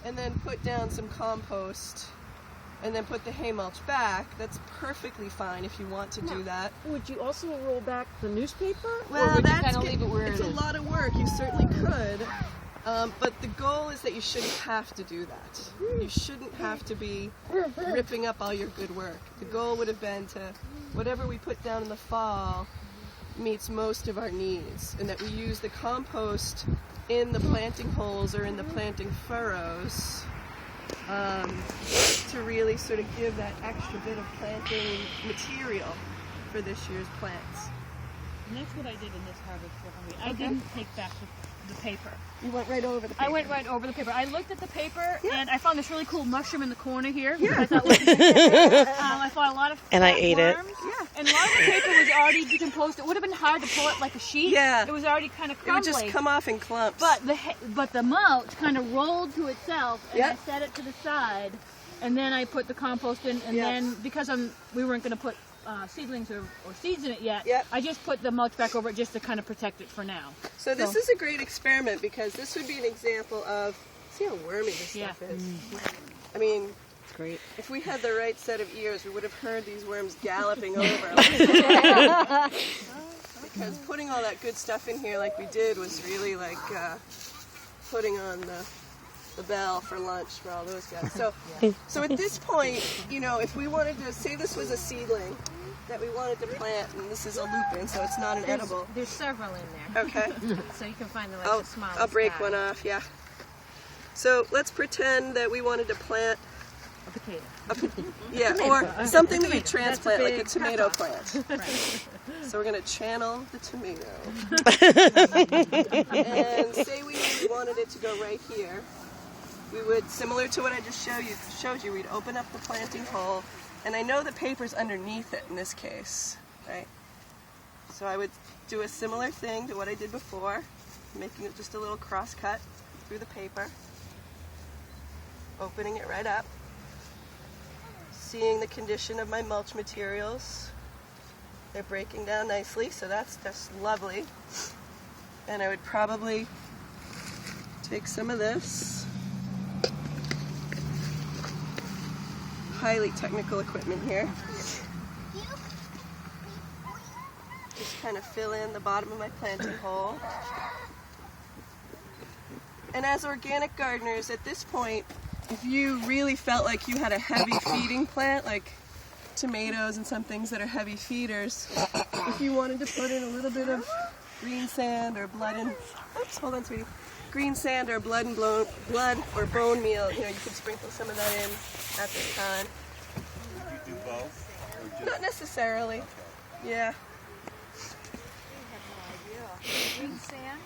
and then put down some compost, and then put the hay mulch back, that's perfectly fine if you want to do that. Would you also roll back the newspaper? Well, or would you that's kind of leave it where it's it a is? lot of work. You certainly could. But the goal is that you shouldn't have to do that. You shouldn't have to be ripping up all your good work. The goal would have been to, whatever we put down in the fall meets most of our needs, and that we use the compost in the planting holes or in the planting furrows to really sort of give that extra bit of planting material for this year's plants. And that's what I did in this harvest for me. I didn't take back the paper. You went right over the paper. I went right over the paper. I looked at the paper, Yeah. and I found this really cool mushroom in the corner here. Yeah. I thought, I found a lot of And I fat ate it. worms, Yeah. and a lot of the paper was already decomposed. It would have been hard to pull it like a sheet. Yeah. It was already kind of It would crumbly. just come off in clumps. But the mulch kind of rolled to itself, and Yep. I set it to the side, and then I put the compost in, and Yep. then because we weren't going to put seedlings or seeds in it yet, Yep. I just put the mulch back over it just to kind of protect it for now. So this is a great experiment, because this would be an example of, see how wormy this Yeah. stuff is. I mean, It's great. if we had the right set of ears, we would have heard these worms galloping over. Because putting all that good stuff in here like we did was really like putting on the bell for lunch for all those guys. So at this point, you know, if we wanted to, say this was a seedling that we wanted to plant, and this is a lupin, so it's not an edible. There's several in there, Okay. so you can find the I'll, the smallest I'll break guy. one off, yeah. So let's pretend that we wanted to plant, A potato. yeah, or something that you That's transplant, like a big tomato pepper. plant. Right. So we're going to channel the tomato. And say we wanted it to go right here. We would, similar to what I just showed you, we'd open up the planting hole. And I know the paper's underneath it in this case, right? So I would do a similar thing to what I did before, making it just a little cross cut through the paper, opening it right up, seeing the condition of my mulch materials. They're breaking down nicely, so that's just lovely. And I would probably take some of this. Highly technical equipment here. Just kind of fill in the bottom of my planting hole. And as organic gardeners, at this point, if you really felt like you had a heavy feeding plant, like tomatoes and some things that are heavy feeders, if you wanted to put in a little bit of green sand or blood and, oops, hold on, sweetie. Green sand or blood or bone meal, you know, you could sprinkle some of that in at this time. You do both? Not necessarily. Yeah. Green sand?